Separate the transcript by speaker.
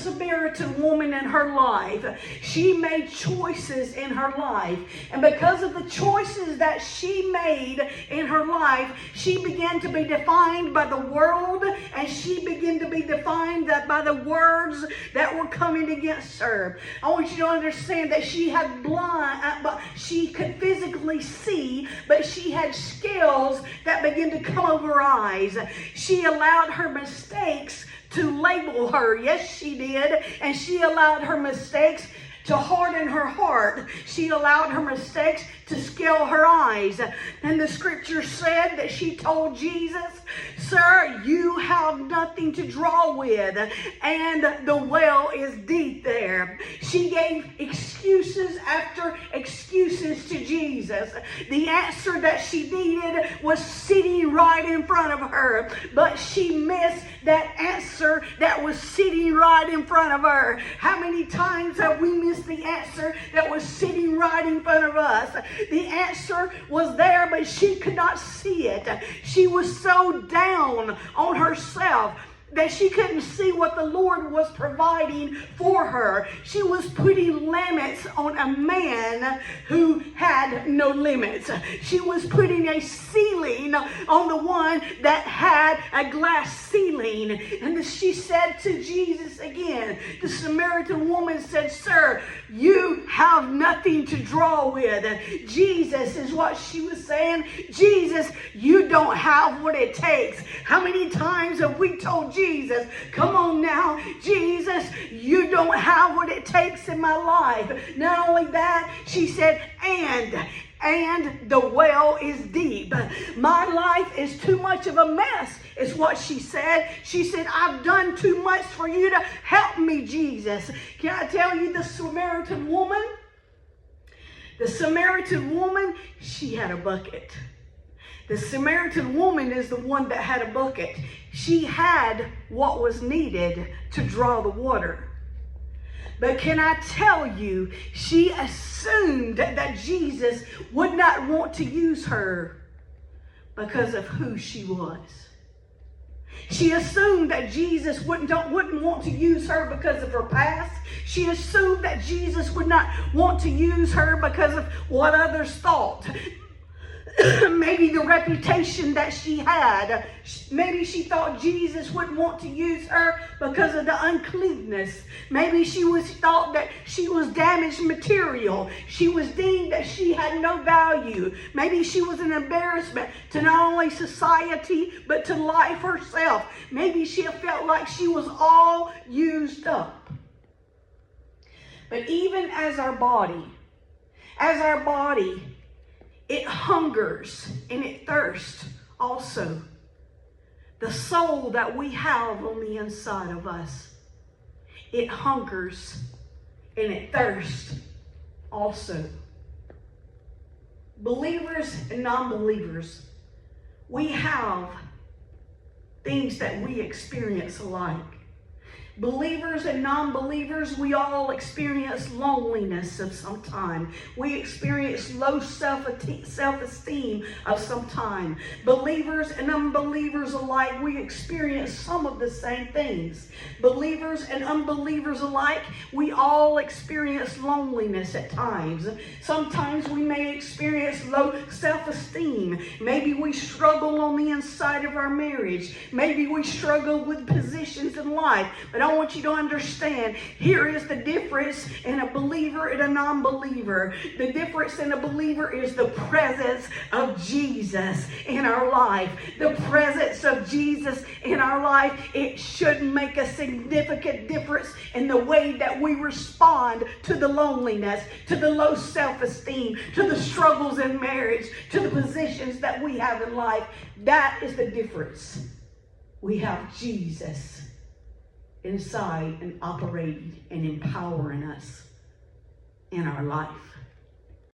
Speaker 1: Samaritan woman in her life, she made choices in her life. And because of the choices that she made in her life, she began to be defined by the world, and she began to be defined by the words that were coming against her. I want you to understand that she had she could physically see, but she had scales that began to come over her eyes. She allowed her mistakes to label her. Yes, she did. And she allowed her mistakes to harden her heart. She allowed her mistakes to scale her eyes. And the scripture said that she told Jesus, "Sir, you have nothing to draw with, and the well is deep there." She gave excuses after excuses to Jesus. The answer that she needed was sitting right in front of her, but she missed that answer that was sitting right in front of her. How many times have we missed the answer that was sitting right in front of us? The answer was there, but she could not see it. She was so down on herself that she couldn't see what the Lord was providing for her. She was putting limits on a man who had no limits. She was putting a ceiling on the one that had a glass ceiling. And she said to Jesus again, the Samaritan woman said, "Sir, you have nothing to draw with." Jesus is what she was saying. Jesus, you don't have what it takes. How many times have we told Jesus, "Come on now, Jesus, you don't have what it takes in my life"? Not only that, she said, and the well is deep. My life is too much of a mess, is what she said. She said, "I've done too much for you to help me, Jesus." Can I tell you, the Samaritan woman, she had a bucket. The Samaritan woman is the one that had a bucket. She had what was needed to draw the water. But can I tell you, she assumed that Jesus would not want to use her because of who she was. She assumed that Jesus wouldn't want to use her because of her past. She assumed that Jesus would not want to use her because of what others thought. Maybe the reputation that she had. Maybe she thought Jesus wouldn't want to use her because of the uncleanness. Maybe she thought that she was damaged material. She was deemed that she had no value. Maybe she was an embarrassment to not only society, but to life herself. Maybe she felt like she was all used up. But even as our body, it hungers and it thirsts also. The soul that we have on the inside of us, it hungers and it thirsts also. Believers and non-believers, we have things that we experience alike. Believers and non-believers, we all experience loneliness of some time. We experience low self-esteem of some time. Believers and unbelievers alike, we experience some of the same things. Believers and unbelievers alike, we all experience loneliness at times. Sometimes we may experience low self-esteem. Maybe we struggle on the inside of our marriage. Maybe we struggle with positions in life. But I want you to understand, here is the difference in a believer and a non-believer. The difference in a believer is the presence of Jesus in our life. The presence of Jesus in our life, it should make a significant difference in the way that we respond to the loneliness, to the low self-esteem, to the struggles in marriage, to the positions that we have in life. That is the difference. We have Jesus inside and operating and empowering us in our life.